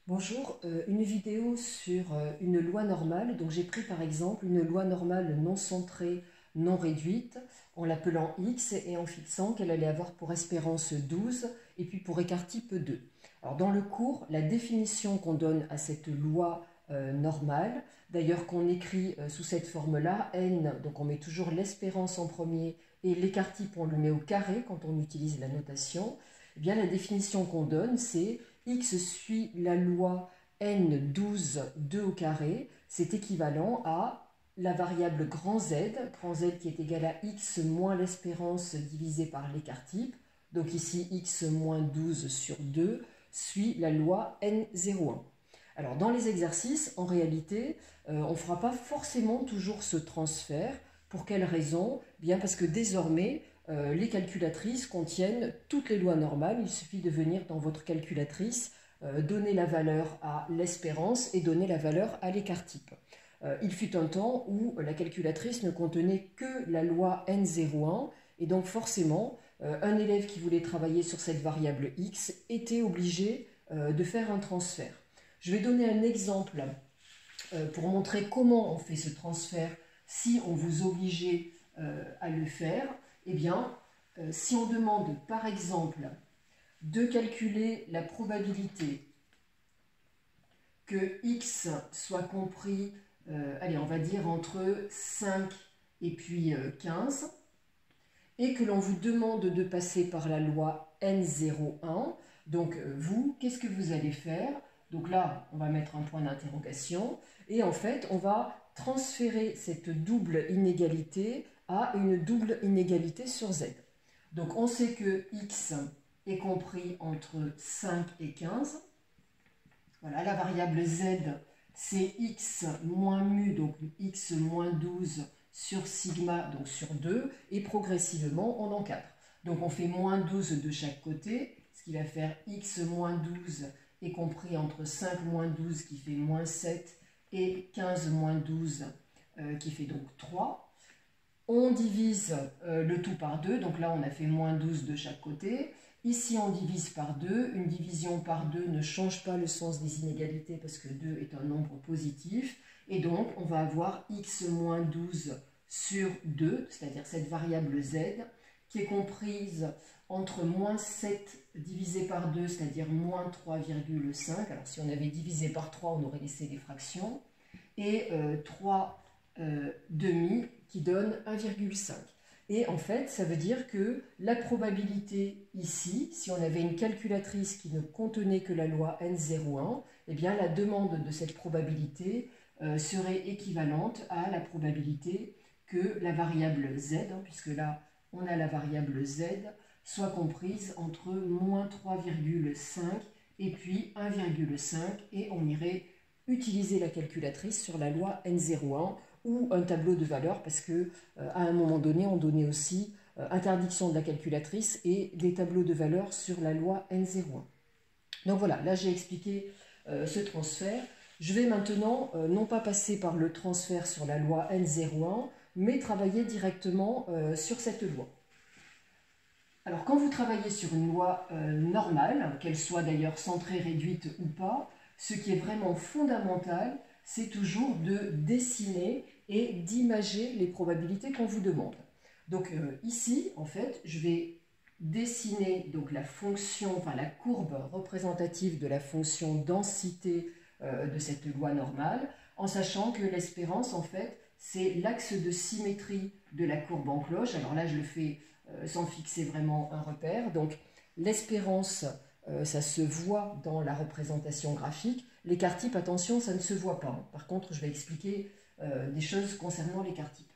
Bonjour, une vidéo sur une loi normale. Donc j'ai pris par exemple une loi normale non centrée, non réduite, en l'appelant x et en fixant qu'elle allait avoir pour espérance 12 et puis pour écart type 2. Alors dans le cours, la définition qu'on donne à cette loi normale, d'ailleurs qu'on écrit sous cette forme-là, n, donc on met toujours l'espérance en premier et l'écart type on le met au carré quand on utilise la notation, eh bien la définition qu'on donne c'est x suit la loi n12 2 au carré, c'est équivalent à la variable grand Z qui est égal à x moins l'espérance divisé par l'écart type, donc ici x moins 12 sur 2, suit la loi n01. Alors dans les exercices, en réalité, on ne fera pas forcément toujours ce transfert. Pour quelle raison? Bien parce que désormais, les calculatrices contiennent toutes les lois normales. Il suffit de venir dans votre calculatrice, donner la valeur à l'espérance et donner la valeur à l'écart type. Il fut un temps où la calculatrice ne contenait que la loi N01 et donc forcément, un élève qui voulait travailler sur cette variable x était obligé de faire un transfert. Je vais donner un exemple pour montrer comment on fait ce transfert si on vous obligeait à le faire. Eh bien, si on demande par exemple de calculer la probabilité que x soit compris, allez, on va dire entre 5 et puis 15, et que l'on vous demande de passer par la loi N01, donc vous, qu'est-ce que vous allez faire? Donc là, on va mettre un point d'interrogation, et en fait, on va transférer cette double inégalité à une double inégalité sur z. Donc on sait que x est compris entre 5 et 15. Voilà, la variable z, c'est x moins mu, donc x moins 12 sur sigma, donc sur 2, et progressivement on encadre. Donc on fait moins 12 de chaque côté, ce qui va faire x moins 12 est compris entre 5 moins 12 qui fait moins 7 et 15 moins 12 qui fait donc 3. On divise le tout par 2, donc là on a fait moins 12 de chaque côté. Ici on divise par 2, une division par 2 ne change pas le sens des inégalités parce que 2 est un nombre positif. Et donc on va avoir x moins 12 sur 2, c'est-à-dire cette variable z, qui est comprise entre moins 7 divisé par 2, c'est-à-dire moins 3,5. Alors si on avait divisé par 3, on aurait laissé des fractions. Et 3 demi qui donne 1,5. Et en fait, ça veut dire que la probabilité ici, si on avait une calculatrice qui ne contenait que la loi N01, eh bien la demande de cette probabilité serait équivalente à la probabilité que la variable z, puisque là on a la variable z, soit comprise entre moins 3,5 et puis 1,5, et on irait utiliser la calculatrice sur la loi N01 ou un tableau de valeurs parce que à un moment donné on donnait aussi interdiction de la calculatrice et des tableaux de valeurs sur la loi N01. Donc voilà, là j'ai expliqué ce transfert. Je vais maintenant non pas passer par le transfert sur la loi N01 mais travailler directement sur cette loi. Alors quand vous travaillez sur une loi normale, qu'elle soit d'ailleurs centrée, réduite ou pas, ce qui est vraiment fondamental, c'est toujours de dessiner et d'imager les probabilités qu'on vous demande. Donc ici, en fait, je vais dessiner donc la fonction, enfin la courbe représentative de la fonction densité de cette loi normale, en sachant que l'espérance, en fait, c'est l'axe de symétrie de la courbe en cloche. Alors là, je le fais sans fixer vraiment un repère. Donc l'espérance, ça se voit dans la représentation graphique. L'écart type, attention, ça ne se voit pas. Par contre, je vais expliquer des choses concernant l'écart type.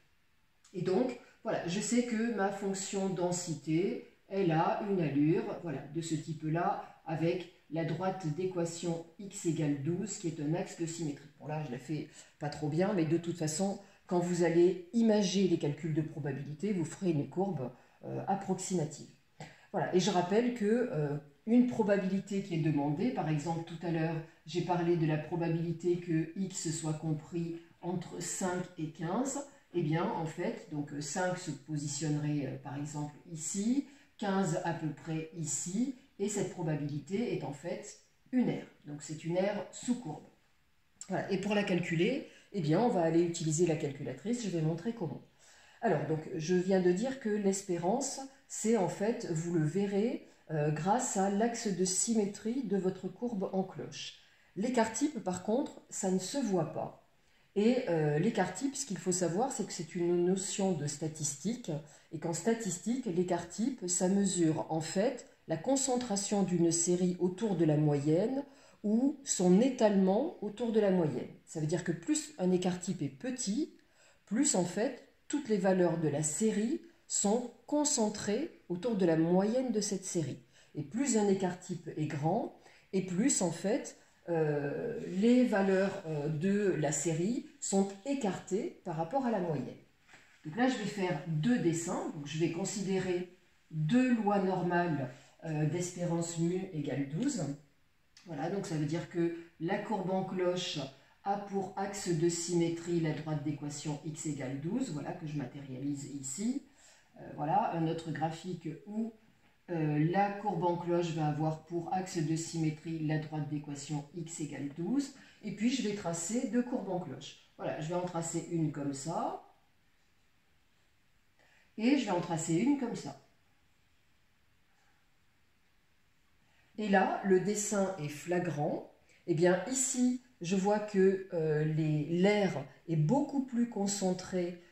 Et donc, voilà, je sais que ma fonction densité, elle a une allure voilà, de ce type-là, avec la droite d'équation x égale 12, qui est un axe de symétrie. Bon là, je la fais pas trop bien, mais de toute façon, quand vous allez imager les calculs de probabilité, vous ferez une courbe approximative. Voilà, et je rappelle que une probabilité qui est demandée, par exemple tout à l'heure j'ai parlé de la probabilité que x soit compris entre 5 et 15, eh bien en fait, donc 5 se positionnerait par exemple ici, 15 à peu près ici, et cette probabilité est en fait une R. Donc c'est une aire sous courbe. Voilà. Et pour la calculer, eh bien, on va aller utiliser la calculatrice. Je vais montrer comment. Alors, donc, je viens de dire que l'espérance, c'est en fait, vous le verrez, grâce à l'axe de symétrie de votre courbe en cloche. L'écart-type, par contre, ça ne se voit pas. Et l'écart-type, ce qu'il faut savoir, c'est que c'est une notion de statistique. Et qu'en statistique, l'écart-type, ça mesure en fait la concentration d'une série autour de la moyenne ou son étalement autour de la moyenne. Ça veut dire que plus un écart-type est petit, plus en fait toutes les valeurs de la série sont concentrées autour de la moyenne de cette série. Et plus un écart-type est grand, et plus en fait les valeurs de la série sont écartées par rapport à la moyenne. Donc là, je vais faire deux dessins. Donc je vais considérer deux lois normales d'espérance mu égale 12. Voilà, donc ça veut dire que la courbe en cloche a pour axe de symétrie la droite d'équation x égale 12, voilà, que je matérialise ici. Voilà, un autre graphique où la courbe en cloche va avoir pour axe de symétrie la droite d'équation x égale 12. Et puis je vais tracer deux courbes en cloche. Voilà, je vais en tracer une comme ça. Et je vais en tracer une comme ça. Et là, le dessin est flagrant. Eh bien, ici, je vois que l'air est beaucoup plus concentré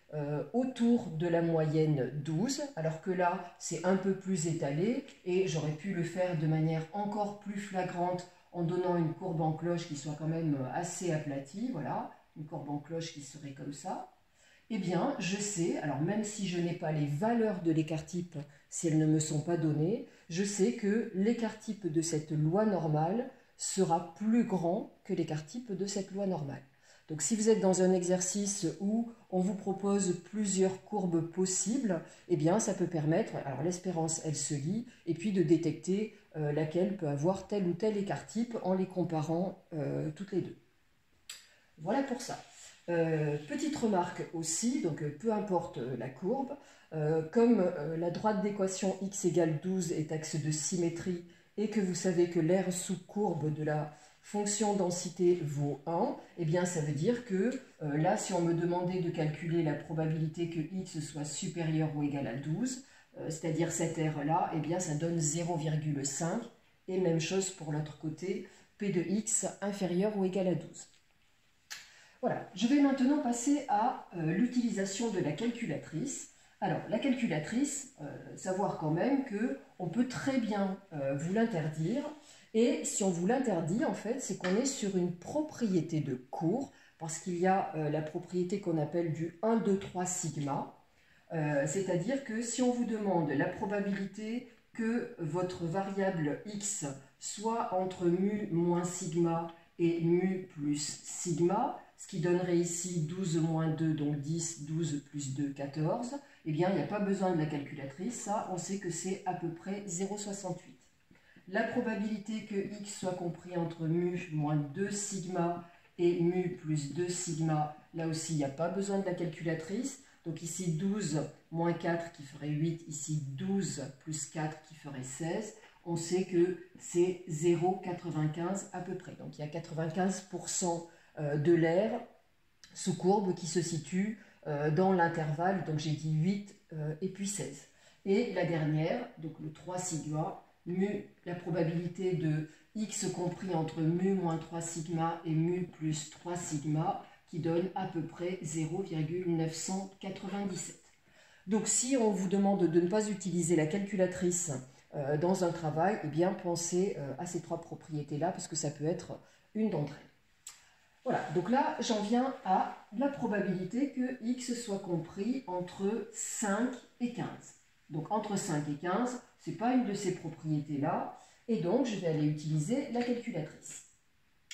autour de la moyenne 12, alors que là, c'est un peu plus étalé, et j'aurais pu le faire de manière encore plus flagrante en donnant une courbe en cloche qui soit quand même assez aplatie, voilà, une courbe en cloche qui serait comme ça. Eh bien, je sais, alors même si je n'ai pas les valeurs de l'écart-type, si elles ne me sont pas données, je sais que l'écart-type de cette loi normale sera plus grand que l'écart-type de cette loi normale. Donc si vous êtes dans un exercice où on vous propose plusieurs courbes possibles, eh bien ça peut permettre, alors l'espérance elle se lit, et puis de détecter laquelle peut avoir tel ou tel écart-type en les comparant toutes les deux. Voilà pour ça. Petite remarque aussi, donc peu importe la courbe, comme la droite d'équation x égale 12 est axe de symétrie et que vous savez que l'aire sous courbe de la fonction densité vaut 1, eh bien ça veut dire que là, si on me demandait de calculer la probabilité que x soit supérieur ou égal à 12, c'est-à-dire cette aire-là, eh bien ça donne 0,5, et même chose pour l'autre côté, p de x inférieur ou égal à 12. Voilà, je vais maintenant passer à l'utilisation de la calculatrice. Alors, la calculatrice, savoir quand même qu'on peut très bien vous l'interdire. Et si on vous l'interdit, en fait, c'est qu'on est sur une propriété de cours, parce qu'il y a la propriété qu'on appelle du 1, 2, 3 sigma. C'est-à-dire que si on vous demande la probabilité que votre variable x soit entre mu moins sigma et mu plus sigma, ce qui donnerait ici 12 moins 2, donc 10, 12 plus 2, 14, eh bien, il n'y a pas besoin de la calculatrice, ça, on sait que c'est à peu près 0,68. La probabilité que x soit compris entre mu moins 2 sigma et mu plus 2 sigma, là aussi, il n'y a pas besoin de la calculatrice. Donc ici, 12 moins 4 qui ferait 8, ici 12 plus 4 qui ferait 16. On sait que c'est 0,95 à peu près. Donc il y a 95% de l'air sous courbe qui se situe dans l'intervalle, donc j'ai dit 8 et puis 16. Et la dernière, donc le 3 sigma, mu, la probabilité de x compris entre mu moins 3 sigma et mu plus 3 sigma, qui donne à peu près 0,997. Donc si on vous demande de ne pas utiliser la calculatrice dans un travail, eh bien pensez à ces trois propriétés-là, parce que ça peut être une d'entre elles. Voilà, donc là, j'en viens à la probabilité que x soit compris entre 5 et 15. Donc entre 5 et 15, ce n'est pas une de ces propriétés-là, et donc je vais aller utiliser la calculatrice.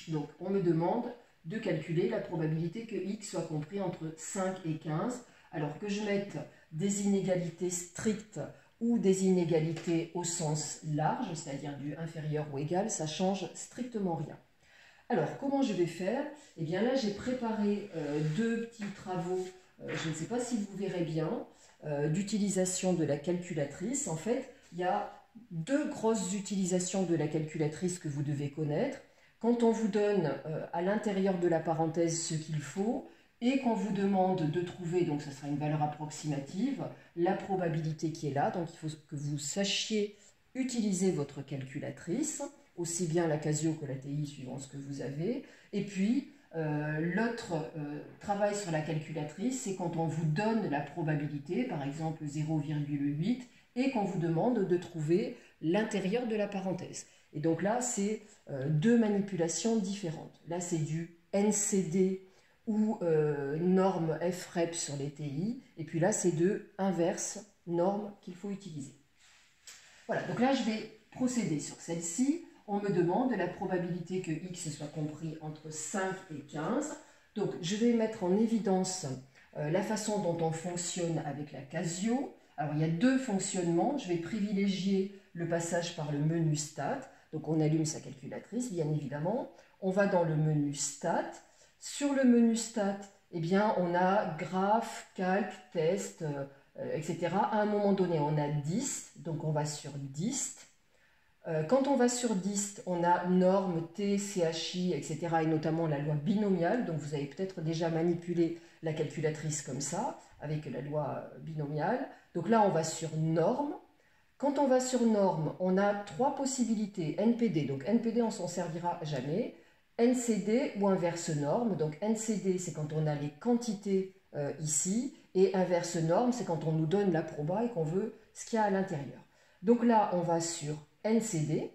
Donc on me demande de calculer la probabilité que x soit compris entre 5 et 15, alors que je mette des inégalités strictes ou des inégalités au sens large, c'est-à-dire du inférieur ou égal, ça change strictement rien. Alors, comment je vais faire? Eh bien là, j'ai préparé deux petits travaux, je ne sais pas si vous verrez bien, d'utilisation de la calculatrice. En fait, il y a deux grosses utilisations de la calculatrice que vous devez connaître. quand on vous donne à l'intérieur de la parenthèse ce qu'il faut, et qu'on vous demande de trouver, donc ça sera une valeur approximative, la probabilité qui est là. Donc il faut que vous sachiez utiliser votre calculatrice, aussi bien la Casio que la TI suivant ce que vous avez. Et puis l'autre travail sur la calculatrice, c'est quand on vous donne la probabilité, par exemple 0,8, et qu'on vous demande de trouver l'intérieur de la parenthèse. Et donc là, c'est deux manipulations différentes. Là, c'est du NCD ou norme FREP sur les TI, et puis là c'est de inverse norme qu'il faut utiliser. Voilà, donc là je vais procéder sur celle-ci. On me demande la probabilité que x soit compris entre 5 et 15. Donc je vais mettre en évidence la façon dont on fonctionne avec la Casio. Alors il y a deux fonctionnements, je vais privilégier le passage par le menu Stat. Donc on allume sa calculatrice, bien évidemment. On va dans le menu Stat. Sur le menu Stat, eh bien, on a graphe, calque, test, etc. À un moment donné, on a dist, donc on va sur dist. Quand on va sur dist, on a norme, T, CHI, etc. et notamment la loi binomiale. Donc vous avez peut-être déjà manipulé la calculatrice comme ça, avec la loi binomiale. Donc là, on va sur norme. Quand on va sur norme, on a trois possibilités. NPD, donc NPD, on s'en servira jamais. NCD ou inverse norme. Donc NCD, c'est quand on a les quantités ici, et inverse norme, c'est quand on nous donne la proba et qu'on veut ce qu'il y a à l'intérieur. Donc là, on va sur NCD.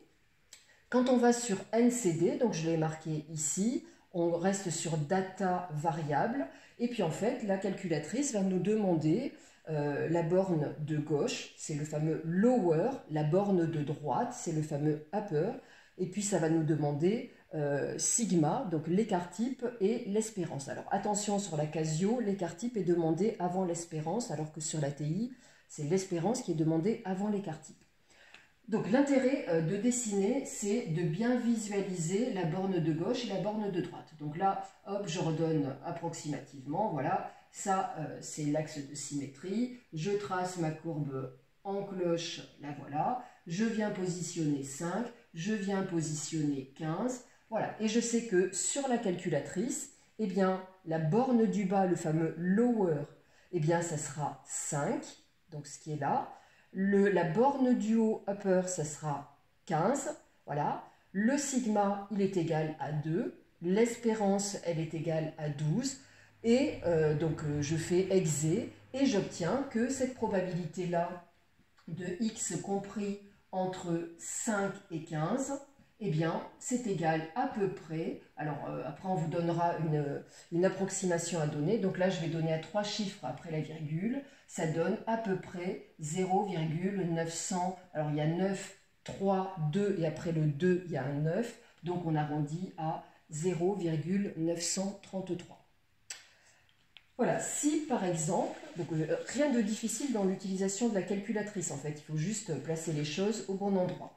Quand on va sur NCD, donc je l'ai marqué ici, on reste sur data variable, et puis en fait, la calculatrice va nous demander la borne de gauche, c'est le fameux lower, la borne de droite, c'est le fameux upper, et puis ça va nous demander sigma, donc l'écart-type et l'espérance. Alors attention, sur la Casio, l'écart-type est demandé avant l'espérance, alors que sur la TI, c'est l'espérance qui est demandée avant l'écart-type. Donc l'intérêt de dessiner, c'est de bien visualiser la borne de gauche et la borne de droite. Donc là, hop, je redonne approximativement, voilà, ça c'est l'axe de symétrie. Je trace ma courbe en cloche, la voilà. Je viens positionner 5, je viens positionner 15, voilà. Et je sais que sur la calculatrice, eh bien, la borne du bas, le fameux lower, eh bien, ça sera 5, donc ce qui est là. La borne du haut, upper, ça sera 15, voilà. Le sigma, il est égal à 2. L'espérance, elle est égale à 12. Et donc, je fais exé et j'obtiens que cette probabilité-là de x compris entre 5 et 15, eh bien, c'est égal à peu près. Alors, après, on vous donnera une approximation à donner. Donc là, je vais donner à 3 chiffres après la virgule. Ça donne à peu près 0,900. Alors, il y a 9, 3, 2, et après le 2, il y a un 9. Donc, on arrondit à 0,933. Voilà, si par exemple, donc, rien de difficile dans l'utilisation de la calculatrice en fait, il faut juste placer les choses au bon endroit.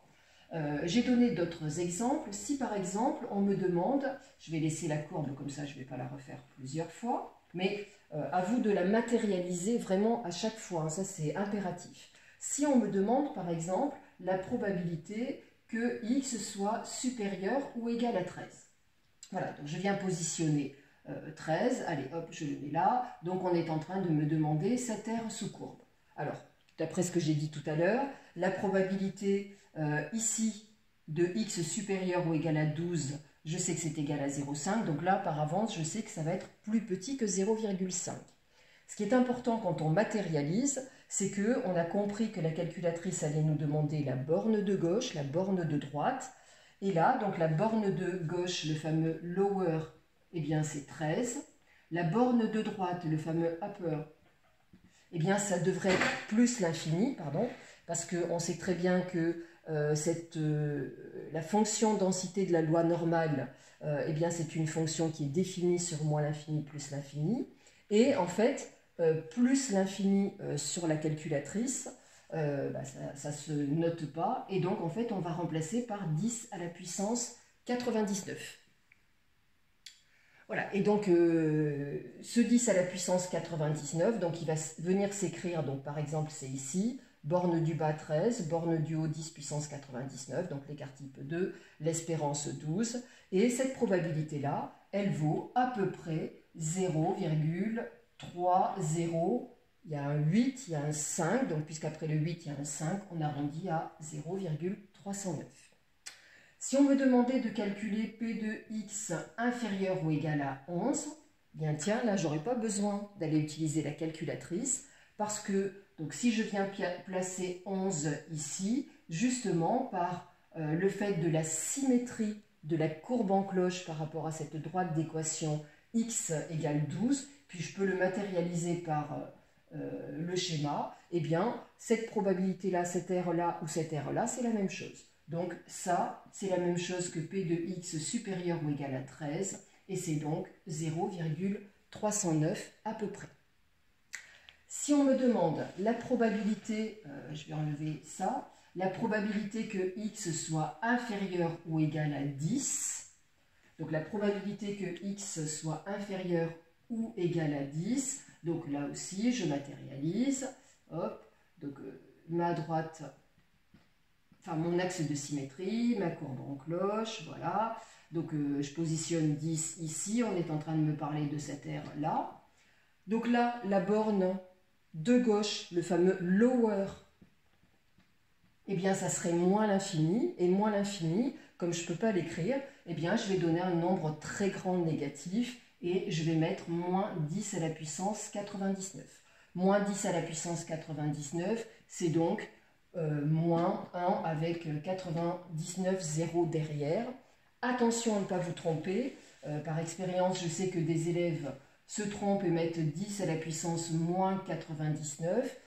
J'ai donné d'autres exemples. Si par exemple on me demande, je vais laisser la courbe comme ça, je ne vais pas la refaire plusieurs fois, mais à vous de la matérialiser vraiment à chaque fois, hein, ça c'est impératif. Si on me demande par exemple la probabilité que x soit supérieur ou égal à 13. Voilà, donc je viens positionner 13, allez hop, je le mets là, donc on est en train de me demander cette aire sous courbe. Alors, d'après ce que j'ai dit tout à l'heure, la probabilité ici de x supérieur ou égal à 12, je sais que c'est égal à 0,5, donc là par avance je sais que ça va être plus petit que 0,5. Ce qui est important quand on matérialise, c'est qu'on a compris que la calculatrice allait nous demander la borne de gauche, la borne de droite, et là, donc la borne de gauche, le fameux lower, eh bien c'est 13. La borne de droite, le fameux upper, eh bien ça devrait être plus l'infini, pardon, parce qu'on sait très bien que la fonction densité de la loi normale, eh bien c'est une fonction qui est définie sur moins l'infini plus l'infini. Et en fait, plus l'infini sur la calculatrice, ça ne se note pas. Et donc en fait, on va remplacer par 10 à la puissance 99. Voilà, et donc ce 10 à la puissance 99, donc il va venir s'écrire, donc par exemple c'est ici, borne du bas 13, borne du haut 10 puissance 99, donc l'écart type 2, l'espérance 12, Et cette probabilité-là, elle vaut à peu près 0,30. Il y a un 8, il y a un 5, donc puisqu'après le 8, il y a un 5, on arrondit à 0,309. Si on me demandait de calculer P de x inférieur ou égal à 11, bien tiens, là, j'aurais pas besoin d'aller utiliser la calculatrice parce que, donc si je viens placer 11 ici, justement par le fait de la symétrie de la courbe en cloche par rapport à cette droite d'équation x égale 12, puis je peux le matérialiser par le schéma, eh bien, cette probabilité-là, cette R-là ou cette R-là, c'est la même chose. Donc ça, c'est la même chose que P de x supérieur ou égal à 13, et c'est donc 0,309 à peu près. Si on me demande la probabilité, je vais enlever ça, la probabilité que x soit inférieur ou égal à 10, donc la probabilité que x soit inférieur ou égal à 10, donc là aussi je matérialise, hop, donc ma droite, enfin mon axe de symétrie, ma courbe en cloche, voilà, donc je positionne 10 ici, on est en train de me parler de cette R là, donc là la borne de gauche, le fameux lower, eh bien ça serait moins l'infini, et moins l'infini, comme je ne peux pas l'écrire, eh bien je vais donner un nombre très grand négatif, et je vais mettre moins 10 à la puissance 99. Moins 10 à la puissance 99, c'est donc moins 1 avec 99 zéros derrière. Attention à ne pas vous tromper, par expérience je sais que des élèves se trompent et mettent 10 à la puissance moins 99.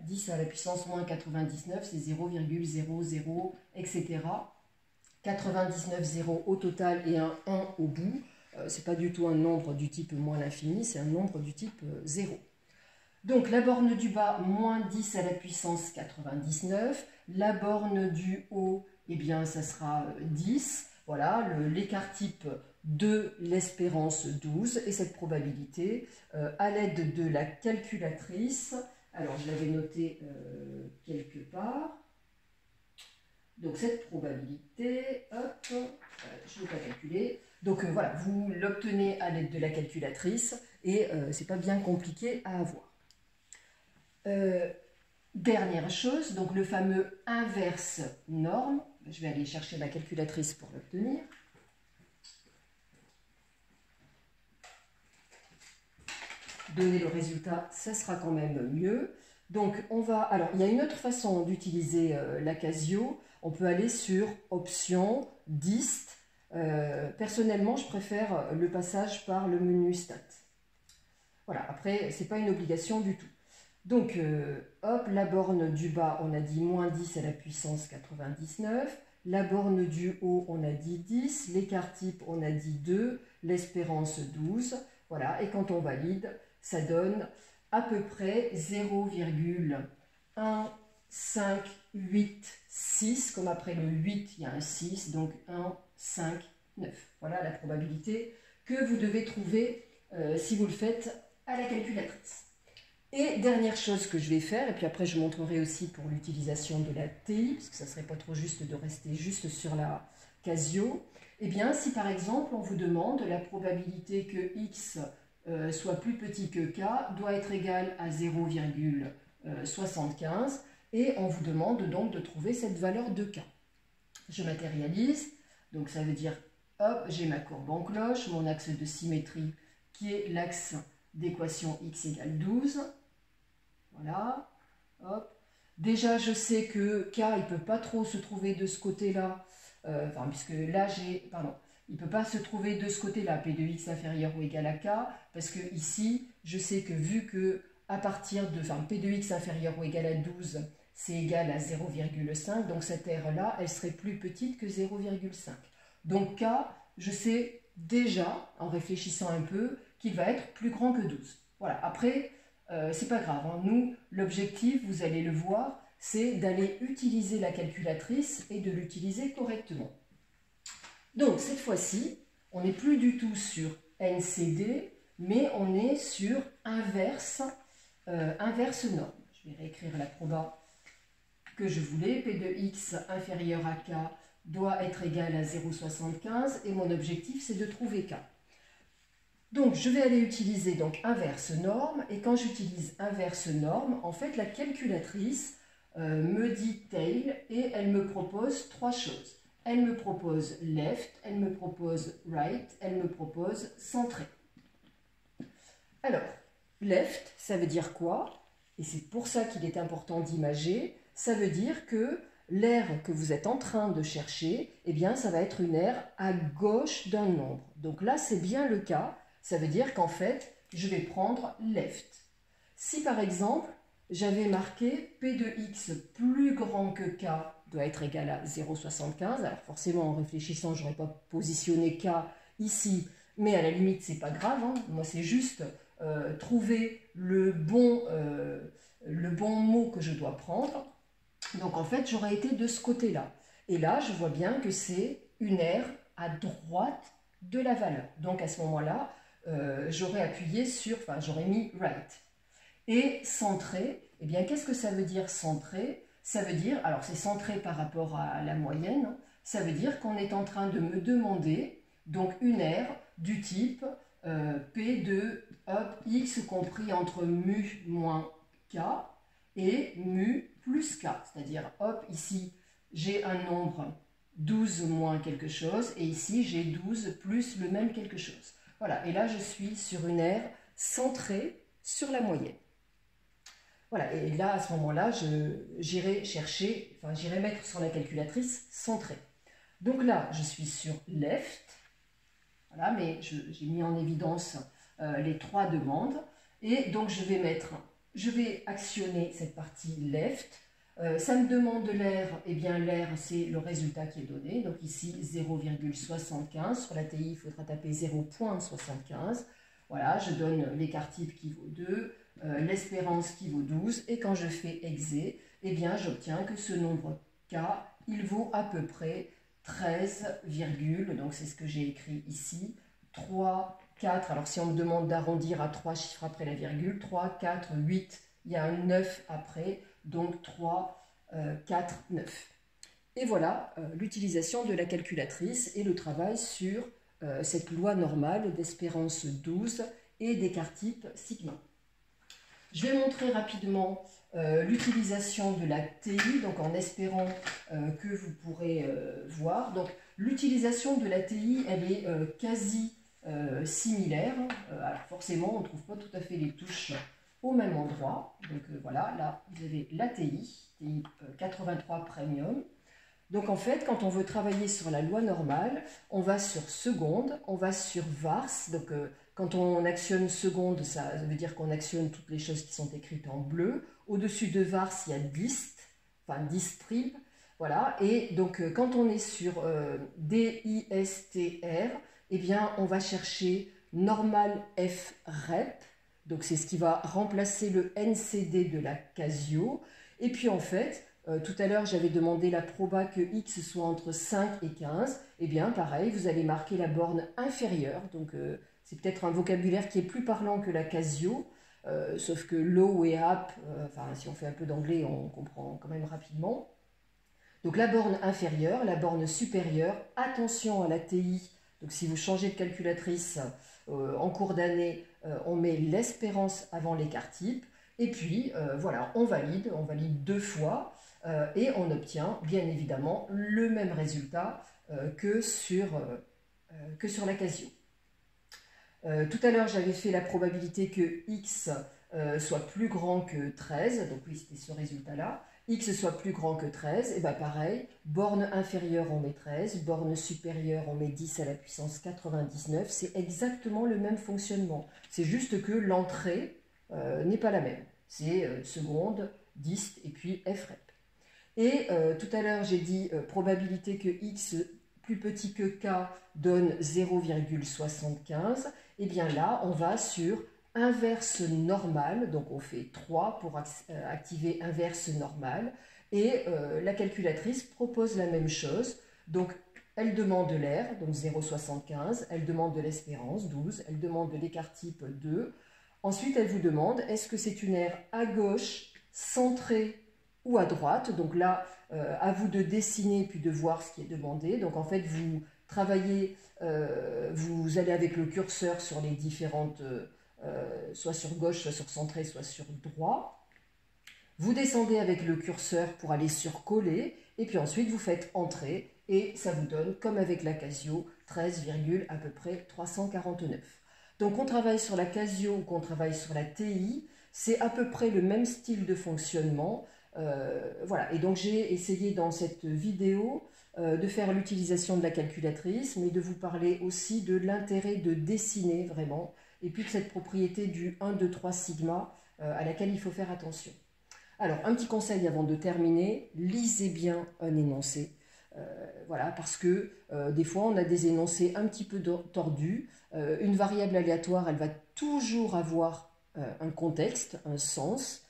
10 à la puissance moins 99, c'est 0,00, etc. 99 zéros au total et un 1 au bout. Ce n'est pas du tout un nombre du type moins l'infini, c'est un nombre du type 0. Donc la borne du bas, moins 10 à la puissance 99. La borne du haut, eh bien ça sera 10. Voilà, l'écart type de l'espérance 12. Et cette probabilité, à l'aide de la calculatrice, alors je l'avais noté quelque part. Donc cette probabilité, hop, je ne vais pas calculer. Donc voilà, vous l'obtenez à l'aide de la calculatrice et c'est pas bien compliqué à avoir. Dernière chose, donc le fameux inverse norme. Je vais aller chercher ma calculatrice pour l'obtenir. Donner le résultat, ça sera quand même mieux. Donc on va, alors il y a une autre façon d'utiliser la Casio. On peut aller sur option, dist. Personnellement, je préfère le passage par le menu stat. Voilà, après, ce n'est pas une obligation du tout. Donc, hop, la borne du bas, on a dit moins 10 à la puissance 99. La borne du haut, on a dit 10. L'écart type, on a dit 2. L'espérance 12. Voilà, et quand on valide, ça donne à peu près 0,1586, comme après le 8, il y a un 6, donc 1, 5, 9. Voilà la probabilité que vous devez trouver si vous le faites à la calculatrice. Et dernière chose que je vais faire, et puis après je montrerai aussi pour l'utilisation de la TI, parce que ça ne serait pas trop juste de rester juste sur la Casio, eh bien si par exemple on vous demande la probabilité que x soit plus petit que k doit être égal à 0,75 et on vous demande donc de trouver cette valeur de k. Je matérialise, donc ça veut dire, hop, j'ai ma courbe en cloche, mon axe de symétrie qui est l'axe d'équation x égale 12. Voilà, hop. Déjà, je sais que k, il ne peut pas trop se trouver de ce côté-là, puisque là, il ne peut pas se trouver de ce côté-là, p de x inférieur ou égal à k, parce que ici, je sais que vu que à partir de, p de x inférieur ou égal à 12, c'est égal à 0,5, donc cette R-là, elle serait plus petite que 0,5. Donc k, je sais déjà, en réfléchissant un peu, qu'il va être plus grand que 12. Voilà, après, c'est pas grave, hein. Nous, l'objectif, vous allez le voir, c'est d'aller utiliser la calculatrice et de l'utiliser correctement. Donc, cette fois-ci, on n'est plus du tout sur NCD, mais on est sur inverse norme. Je vais réécrire la proba que je voulais, P de x inférieur à k doit être égal à 0,75 et mon objectif c'est de trouver K. Donc je vais aller utiliser donc inverse norme et quand j'utilise inverse norme, en fait la calculatrice me dit tail et elle me propose trois choses. Elle me propose left, elle me propose right, elle me propose centré. Alors, left, ça veut dire quoi? Et c'est pour ça qu'il est important d'imager. Ça veut dire que l'aire que vous êtes en train de chercher, eh bien, ça va être une aire à gauche d'un nombre. Donc là, c'est bien le cas. Ça veut dire qu'en fait, je vais prendre left. Si par exemple, j'avais marqué P de x plus grand que K doit être égal à 0,75, alors forcément, en réfléchissant, je n'aurais pas positionné K ici, mais à la limite, c'est pas grave. Hein. Moi, c'est juste trouver le bon mot que je dois prendre. Donc en fait, j'aurais été de ce côté-là. Et là, je vois bien que c'est une aire à droite de la valeur. Donc à ce moment-là, j'aurais appuyé sur, enfin j'aurais mis right. Et centré, eh bien qu'est-ce que ça veut dire centré? Ça veut dire, alors c'est centré par rapport à la moyenne, hein, ça veut dire qu'on est en train de me demander donc une aire du type P de x compris entre mu moins k et mu plus k. C'est-à-dire, hop, ici, j'ai un nombre 12 moins quelque chose, et ici, j'ai 12 plus le même quelque chose. Voilà, et là, je suis sur une aire centrée sur la moyenne. Voilà, et là, à ce moment-là, j'irai chercher, enfin, j'irai mettre sur la calculatrice centrée. Donc là, je suis sur left. Voilà, mais j'ai mis en évidence les trois demandes. Et donc, je vais actionner cette partie left. Ça me demande l'aire, et bien l'aire, c'est le résultat qui est donné. Donc ici, 0,75. Sur la TI, il faudra taper 0,75. Voilà, je donne l'écart type qui vaut 2, l'espérance qui vaut 12. Et quand je fais exé, eh bien, j'obtiens que ce nombre K, il vaut à peu près 13, donc c'est ce que j'ai écrit ici, 3, 4, alors si on me demande d'arrondir à 3 chiffres après la virgule, 3, 4, 8, il y a un 9 après, donc 3, 4, 9. Et voilà l'utilisation de la calculatrice et le travail sur cette loi normale d'espérance 12 et d'écart type sigma. Je vais montrer rapidement l'utilisation de la TI, donc en espérant que vous pourrez voir. Donc l'utilisation de la TI, elle est quasi similaire. Alors forcément, on ne trouve pas tout à fait les touches au même endroit. Donc voilà, là vous avez la TI 83 Premium. Donc en fait, quand on veut travailler sur la loi normale, on va sur seconde, on va sur vars. Donc quand on actionne seconde, ça veut dire qu'on actionne toutes les choses qui sont écrites en bleu. Au-dessus de vars, il y a dist, enfin distrib. Voilà. Et donc quand on est sur DISTR, eh bien on va chercher normal F rep. Donc c'est ce qui va remplacer le NCD de la Casio. Et puis en fait, tout à l'heure, j'avais demandé la proba que x soit entre 5 et 15. Eh bien, pareil, vous allez marquer la borne inférieure. Donc, c'est peut-être un vocabulaire qui est plus parlant que la Casio, sauf que low et up, enfin, si on fait un peu d'anglais, on comprend quand même rapidement. Donc, la borne inférieure, la borne supérieure. Attention à la TI. Donc, si vous changez de calculatrice en cours d'année, on met l'espérance avant l'écart type. Et puis, voilà, on valide deux fois. Et on obtient bien évidemment le même résultat que sur la Casio. Tout à l'heure, j'avais fait la probabilité que x soit plus grand que 13, donc oui, c'était ce résultat-là. X soit plus grand que 13, et bien pareil, borne inférieure, on met 13, borne supérieure, on met 10 à la puissance 99, c'est exactement le même fonctionnement. C'est juste que l'entrée n'est pas la même. C'est seconde, dist et puis f rep. Et tout à l'heure, j'ai dit probabilité que x plus petit que k donne 0,75. Et bien là, on va sur inverse normale. Donc on fait 3 pour activer inverse normale. Et la calculatrice propose la même chose. Donc elle demande de l'aire, donc 0,75. Elle demande de l'espérance, 12. Elle demande de l'écart type 2. Ensuite, elle vous demande, est-ce que c'est une aire à gauche, centrée ou à droite. Donc là, à vous de dessiner puis de voir ce qui est demandé. Donc en fait, vous travaillez, vous allez avec le curseur sur les différentes, soit sur gauche, soit sur centré, soit sur droit. Vous descendez avec le curseur pour aller sur coller, et puis ensuite vous faites entrer, et ça vous donne, comme avec la Casio, 13, à peu près 349. Donc on travaille sur la Casio ou qu'on travaille sur la TI, c'est à peu près le même style de fonctionnement. Voilà, et donc j'ai essayé dans cette vidéo de faire l'utilisation de la calculatrice, mais de vous parler aussi de l'intérêt de dessiner vraiment, et puis de cette propriété du 1, 2, 3 sigma à laquelle il faut faire attention. Alors, un petit conseil avant de terminer, lisez bien un énoncé. Voilà, parce que des fois, on a des énoncés un petit peu tordus. Une variable aléatoire, elle va toujours avoir un contexte, un sens.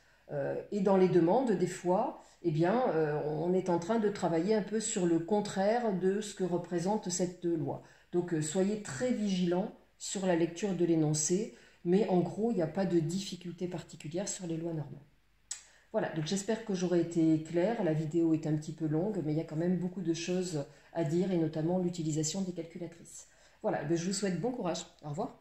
Et dans les demandes, des fois, eh bien, on est en train de travailler un peu sur le contraire de ce que représente cette loi. Donc, soyez très vigilants sur la lecture de l'énoncé, mais en gros, il n'y a pas de difficulté particulière sur les lois normales. Voilà, donc j'espère que j'aurai été claire. La vidéo est un petit peu longue, mais il y a quand même beaucoup de choses à dire, et notamment l'utilisation des calculatrices. Voilà, je vous souhaite bon courage. Au revoir.